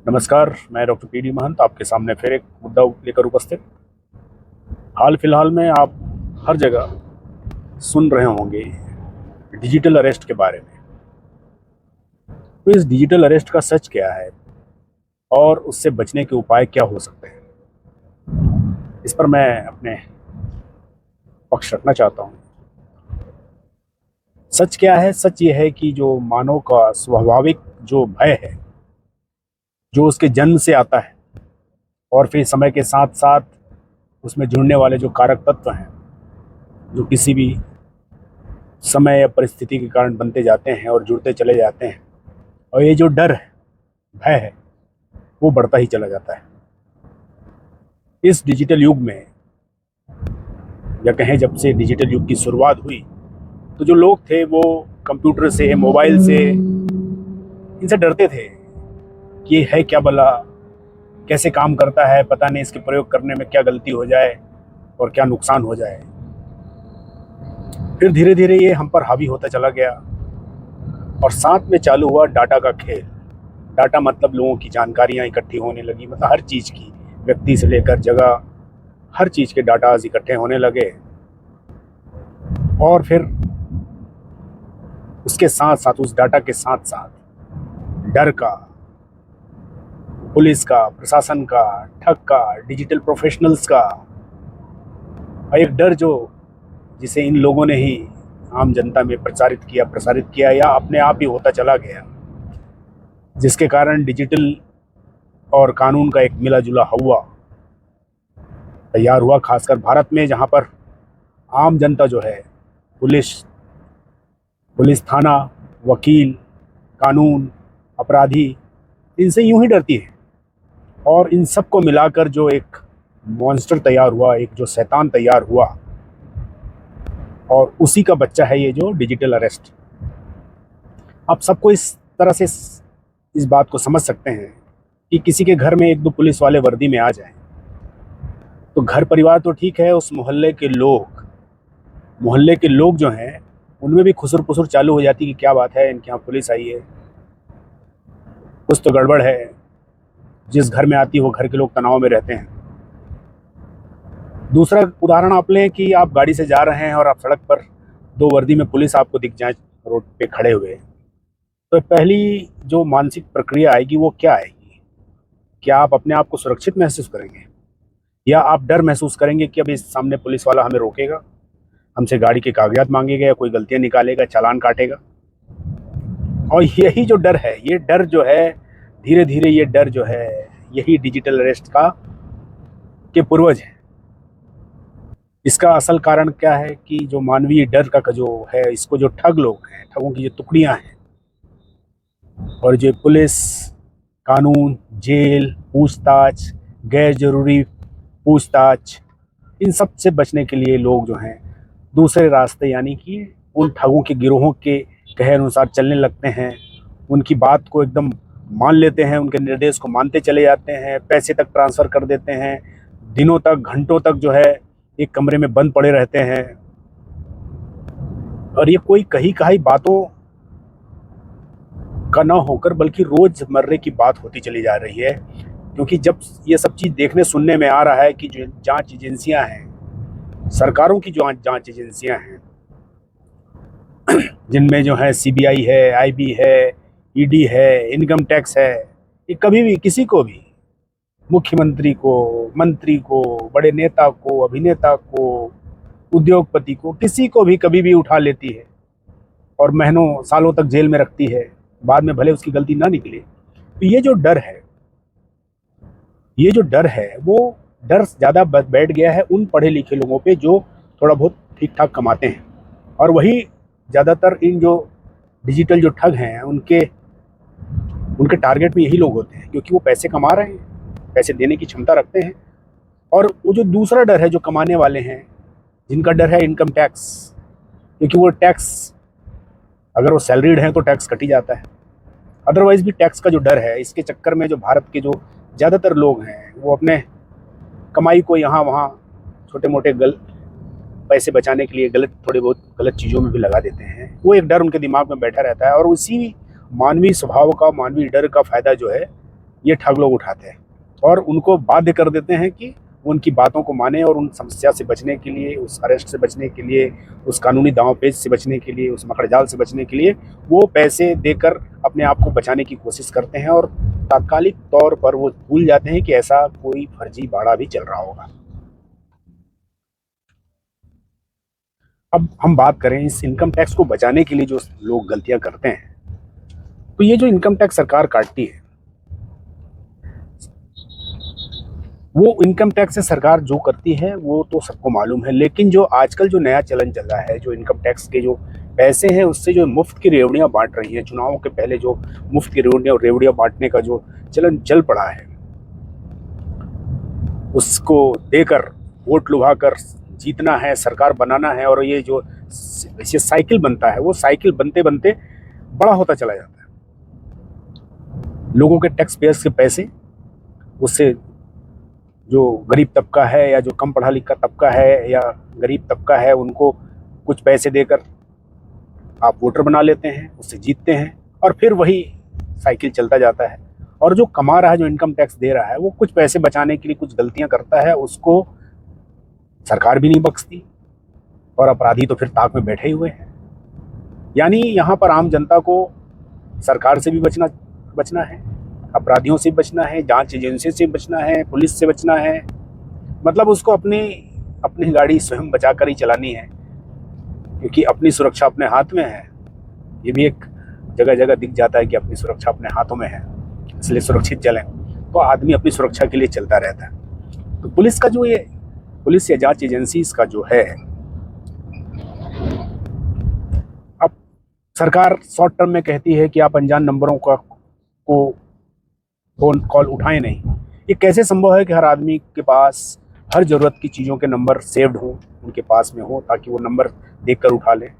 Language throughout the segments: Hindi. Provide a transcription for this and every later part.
नमस्कार, मैं डॉक्टर पीडी महंत आपके सामने फिर एक मुद्दा लेकर उपस्थित। हाल फिलहाल में आप हर जगह सुन रहे होंगे डिजिटल अरेस्ट के बारे में। तो इस डिजिटल अरेस्ट का सच क्या है और उससे बचने के उपाय क्या हो सकते हैं, इस पर मैं अपने पक्ष रखना चाहता हूँ। सच क्या है? सच ये है कि जो मानव का स्वाभाविक जो भय है, जो उसके जन्म से आता है और फिर समय के साथ साथ उसमें जुड़ने वाले जो कारक तत्व हैं, जो किसी भी समय या परिस्थिति के कारण बनते जाते हैं और जुड़ते चले जाते हैं, और ये जो डर है, भय है, वो बढ़ता ही चला जाता है। इस डिजिटल युग में, या कहें जब से डिजिटल युग की शुरुआत हुई, तो जो लोग थे वो कंप्यूटर से, मोबाइल से, इनसे डरते थे कि ये है क्या भला, कैसे काम करता है, पता नहीं इसके प्रयोग करने में क्या गलती हो जाए और क्या नुकसान हो जाए। फिर धीरे धीरे ये हम पर हावी होता चला गया और साथ में चालू हुआ डाटा का खेल। डाटा मतलब लोगों की जानकारियां इकट्ठी होने लगी, मतलब हर चीज़ की, व्यक्ति से लेकर जगह, हर चीज़ के डाटाज इकट्ठे होने लगे। और फिर उसके साथ साथ, उस डाटा के साथ साथ डर का, पुलिस का, प्रशासन का, ठग का, डिजिटल प्रोफेशनल्स का, और एक डर जिसे इन लोगों ने ही आम जनता में प्रसारित किया या अपने आप ही होता चला गया, जिसके कारण डिजिटल और कानून का एक मिला जुला हवा तैयार हुआ। खासकर भारत में, जहां पर आम जनता जो है, पुलिस थाना, वकील, कानून, अपराधी, इनसे यूं ही डरती है। और इन सब को मिलाकर जो एक मॉन्स्टर तैयार हुआ, एक जो शैतान तैयार हुआ, और उसी का बच्चा है ये जो डिजिटल अरेस्ट। आप सबको इस तरह से इस बात को समझ सकते हैं कि किसी के घर में एक दो पुलिस वाले वर्दी में आ जाएं, तो घर परिवार तो ठीक है, उस मोहल्ले के लोग जो हैं, उनमें भी खुसर पुसर चालू हो जाती कि क्या बात है, इनके यहाँ पुलिस आई है, कुछ तो गड़बड़ है। जिस घर में आती है वो घर के लोग तनाव में रहते हैं। दूसरा उदाहरण आप लें कि आप गाड़ी से जा रहे हैं और आप सड़क पर दो वर्दी में पुलिस आपको दिख जाए रोड पे खड़े हुए, तो पहली जो मानसिक प्रक्रिया आएगी वो क्या आएगी? क्या आप अपने आप को सुरक्षित महसूस करेंगे, या आप डर महसूस करेंगे कि अब इस सामने पुलिस वाला हमें रोकेगा, हमसे गाड़ी के कागजात मांगेगा, या कोई गलतियां निकालेगा, चालान काटेगा? और यही जो डर है, ये डर जो है, धीरे धीरे ये डर जो है, यही डिजिटल अरेस्ट के पूर्वज है। इसका असल कारण क्या है कि जो मानवीय डर का जो है, इसको जो ठग लोग हैं, ठगों की जो टुकड़ियां हैं, और जो पुलिस, कानून, जेल, पूछताछ, गैर जरूरी पूछताछ, इन सब से बचने के लिए लोग जो हैं दूसरे रास्ते, यानी कि उन ठगों के गिरोहों के कहे अनुसार चलने लगते हैं। उनकी बात को एकदम मान लेते हैं, उनके निर्देश को मानते चले जाते हैं, पैसे तक ट्रांसफ़र कर देते हैं, दिनों तक, घंटों तक जो है एक कमरे में बंद पड़े रहते हैं। और ये कोई कही कहाई बातों का ना होकर बल्कि रोज़मर्रे की बात होती चली जा रही है। क्योंकि जब ये सब चीज़ देखने सुनने में आ रहा है कि जो जांच एजेंसियां हैं, सरकारों की जो जांच एजेंसियां हैं, जिनमें जो है सीबीआई है, आईबी है, ईडी है, इनकम टैक्स है, ये कभी भी किसी को भी, मुख्यमंत्री को, मंत्री को, बड़े नेता को, अभिनेता को, उद्योगपति को, किसी को भी कभी भी उठा लेती है और महीनों सालों तक जेल में रखती है, बाद में भले उसकी गलती ना निकले। तो ये जो डर है, वो डर ज़्यादा बैठ गया है उन पढ़े लिखे लोगों पे जो थोड़ा बहुत ठीक ठाक कमाते हैं। और वही ज़्यादातर इन जो डिजिटल जो ठग हैं, उनके टारगेट में यही लोग होते हैं, क्योंकि वो पैसे कमा रहे हैं, पैसे देने की क्षमता रखते हैं। और वो जो दूसरा डर है, जो कमाने वाले हैं, जिनका डर है इनकम टैक्स, क्योंकि वो टैक्स, अगर वो सैलरीड हैं तो टैक्स कट ही जाता है, अदरवाइज भी टैक्स का जो डर है, इसके चक्कर में जो भारत के जो ज़्यादातर लोग हैं, वो अपने कमाई को यहाँ वहाँ छोटे मोटे पैसे बचाने के लिए थोड़े बहुत गलत चीज़ों में भी लगा देते हैं। वो एक डर उनके दिमाग में बैठा रहता है, और उसी मानवीय स्वभाव का, मानवीय डर का फ़ायदा जो है ये ठग लोग उठाते हैं और उनको बाध्य कर देते हैं कि उनकी बातों को माने और उन समस्या से बचने के लिए, उस अरेस्ट से बचने के लिए, उस कानूनी दांव-पेच से बचने के लिए, उस मकड़जाल से बचने के लिए वो पैसे देकर अपने आप को बचाने की कोशिश करते हैं और तात्कालिक तौर पर वो भूल जाते हैं कि ऐसा कोई फर्जी बाड़ा भी चल रहा होगा। अब हम बात करें इस इनकम टैक्स को बचाने के लिए जो लोग गलतियां करते हैं, तो ये जो इनकम टैक्स सरकार काटती है, वो इनकम टैक्स से सरकार जो करती है वो तो सबको मालूम है, लेकिन जो आजकल जो नया चलन चल रहा है, जो इनकम टैक्स के जो पैसे हैं उससे जो मुफ्त की रेवड़ियां बांट रही हैं, चुनावों के पहले जो मुफ्त की रेवड़ियां बांटने का जो चलन चल पड़ा है, उसको देकर वोट लुभाकर जीतना है, सरकार बनाना है, और ये जो साइकिल बनता है वो साइकिल बनते बनते बड़ा होता चला जाता है। लोगों के टैक्स पेयर्स के पैसे, उससे जो गरीब तबका है या जो कम पढ़ा लिखा तबका है या गरीब तबका है, उनको कुछ पैसे देकर आप वोटर बना लेते हैं, उससे जीतते हैं और फिर वही साइकिल चलता जाता है। और जो कमा रहा है, जो इनकम टैक्स दे रहा है, वो कुछ पैसे बचाने के लिए कुछ गलतियां करता है, उसको सरकार भी नहीं बख्शती और अपराधी तो फिर ताक में बैठे हुए हैं। यानी यहाँ पर आम जनता को सरकार से भी बचना है, अपराधियों से बचना है, जांच एजेंसी से बचना है, पुलिस से बचना है, मतलब उसको अपनी गाड़ी स्वयं बचाकर ही चलानी है, क्योंकि अपनी सुरक्षा अपने हाथ में है। ये भी एक जगह जगह दिख जाता है कि अपनी सुरक्षा अपने हाथों में है, इसलिए सुरक्षित चलें, तो आदमी अपनी सुरक्षा के लिए चलता रहता है। तो पुलिस या जांच एजेंसी का जो है, अब सरकार शॉर्ट टर्म में कहती है कि आप अनजान नंबरों को फोन कॉल उठाएं नहीं। ये कैसे संभव है कि हर आदमी के पास हर ज़रूरत की चीज़ों के नंबर सेव्ड हो, उनके पास में हो, ताकि वो नंबर देखकर उठा लें।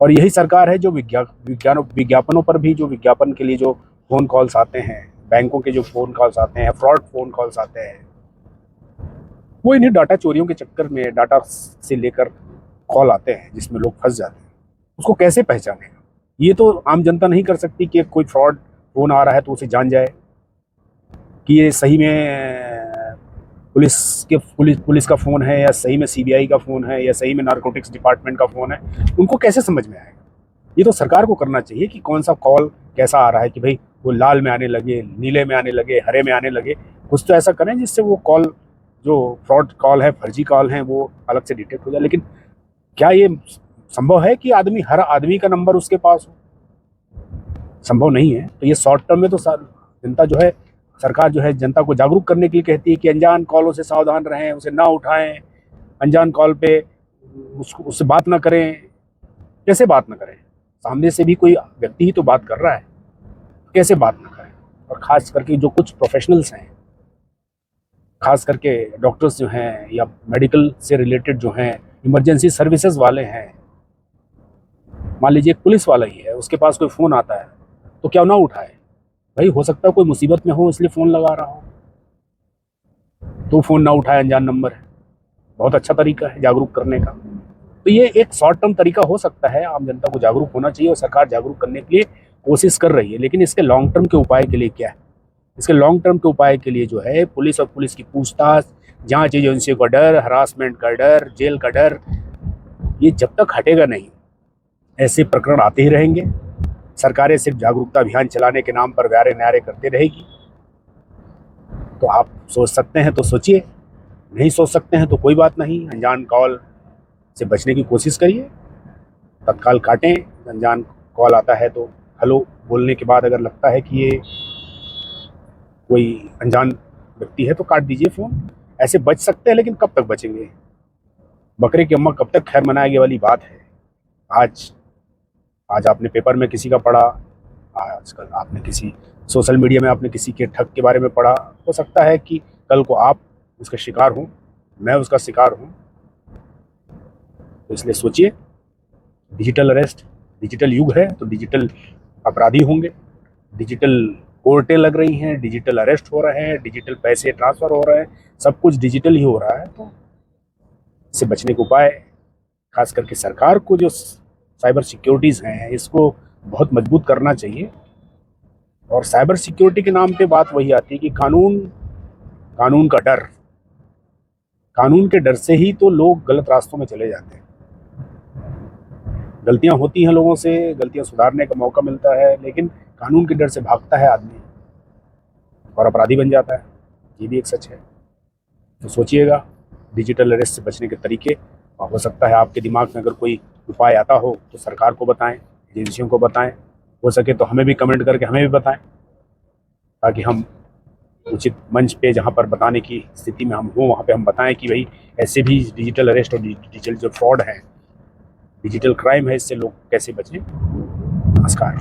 और यही सरकार है जो विज्ञापनों पर भी, जो विज्ञापन के लिए जो फ़ोन कॉल्स आते हैं, बैंकों के जो फ़ोन कॉल्स आते हैं, फ्रॉड फ़ोन कॉल्स आते हैं, वो इन्हीं डाटा चोरियों के चक्कर में डाटा से लेकर कॉल आते हैं जिसमें लोग फंस जाते हैं। उसको कैसे पहचानेगा? ये तो आम जनता नहीं कर सकती कि कोई फ्रॉड फ़ोन आ रहा है तो उसे जान जाए कि ये सही में पुलिस का फ़ोन है या सही में सीबीआई का फ़ोन है या सही में नारकोटिक्स डिपार्टमेंट का फ़ोन है। उनको कैसे समझ में आएगा? ये तो सरकार को करना चाहिए कि कौन सा कॉल कैसा आ रहा है, कि भाई वो लाल में आने लगे, नीले में आने लगे, हरे में आने लगे। कुछ तो ऐसा करें जिससे वो कॉल, जो फ्रॉड कॉल है, फर्जी कॉल हैं, वो अलग से डिटेक्ट हो जाए। लेकिन क्या ये संभव है कि हर आदमी का नंबर उसके पास हो? संभव नहीं है। तो ये शॉर्ट टर्म में तो जनता जो है, सरकार जो है जनता को जागरूक करने के लिए कहती है कि अनजान कॉलों से सावधान रहें, उसे ना उठाएं, अनजान कॉल पे उससे बात ना करें। कैसे बात ना करें? सामने से भी कोई व्यक्ति ही तो बात कर रहा है, कैसे बात ना करें? और ख़ास करके जो कुछ प्रोफेशनल्स हैं, खास करके डॉक्टर्स जो हैं या मेडिकल से रिलेटेड जो हैं, इमरजेंसी सर्विसेज वाले हैं, मान लीजिए एक पुलिस वाला ही है, उसके पास कोई फ़ोन आता है तो क्यों ना उठाए? भाई हो सकता है कोई मुसीबत में हो इसलिए फ़ोन लगा रहा हो, तो फ़ोन ना उठाए, अनजान नंबर है। बहुत अच्छा तरीका है जागरूक करने का। तो ये एक शॉर्ट टर्म तरीका हो सकता है, आम जनता को जागरूक होना चाहिए और सरकार जागरूक करने के लिए कोशिश कर रही है। लेकिन इसके लॉन्ग टर्म के उपाय के लिए क्या है? इसके लॉन्ग टर्म के उपाय के लिए जो है पुलिस और पुलिस की पूछताछ, जांच एजेंसियों का डर, हरासमेंट का डर, जेल का डर, ये जब तक हटेगा नहीं, ऐसे प्रकरण आते ही रहेंगे। सरकारें सिर्फ जागरूकता अभियान चलाने के नाम पर व्यारे न्यारे करते रहेगी। तो आप सोच सकते हैं तो सोचिए, नहीं सोच सकते हैं तो कोई बात नहीं, अनजान कॉल से बचने की कोशिश करिए, तत्काल काटें। अनजान कॉल आता है तो हेलो बोलने के बाद अगर लगता है कि ये कोई अनजान व्यक्ति है तो काट दीजिए फ़ोन। ऐसे बच सकते हैं, लेकिन कब तक बचेंगे? बकरे की अम्मा कब तक खैर मनाएगी वाली बात है। आज आपने पेपर में किसी का पढ़ा, आजकल आपने किसी सोशल मीडिया में आपने किसी के ठग के बारे में पढ़ा, हो सकता है कि कल को आप उसका शिकार हों, मैं उसका शिकार हूँ। तो इसलिए सोचिए, डिजिटल अरेस्ट, डिजिटल युग है तो डिजिटल अपराधी होंगे, डिजिटल कोर्टें लग रही हैं, डिजिटल अरेस्ट हो रहे हैं, डिजिटल पैसे ट्रांसफ़र हो रहे हैं, सब कुछ डिजिटल ही हो रहा है। तो इससे बचने के उपाय, खास करके सरकार को जो साइबर सिक्योरिटीज़ हैं इसको बहुत मजबूत करना चाहिए। और साइबर सिक्योरिटी के नाम पे बात वही आती है कि कानून का डर, कानून के डर से ही तो लोग गलत रास्तों में चले जाते हैं। गलतियां होती हैं लोगों से, गलतियां सुधारने का मौका मिलता है, लेकिन कानून के डर से भागता है आदमी और अपराधी बन जाता है। ये भी एक सच है। तो सोचिएगा डिजिटल अरेस्ट से बचने के तरीके, और हो सकता है आपके दिमाग में अगर कोई उपाय आता हो तो सरकार को बताएं, एजेंसियों को बताएं, हो सके तो हमें भी कमेंट करके हमें भी बताएं, ताकि हम उचित मंच पे जहाँ पर बताने की स्थिति में हम हों वहाँ पे हम बताएं कि भाई ऐसे भी डिजिटल अरेस्ट और डिजिटल जो फ्रॉड है, डिजिटल क्राइम है, इससे लोग कैसे बचें। नमस्कार।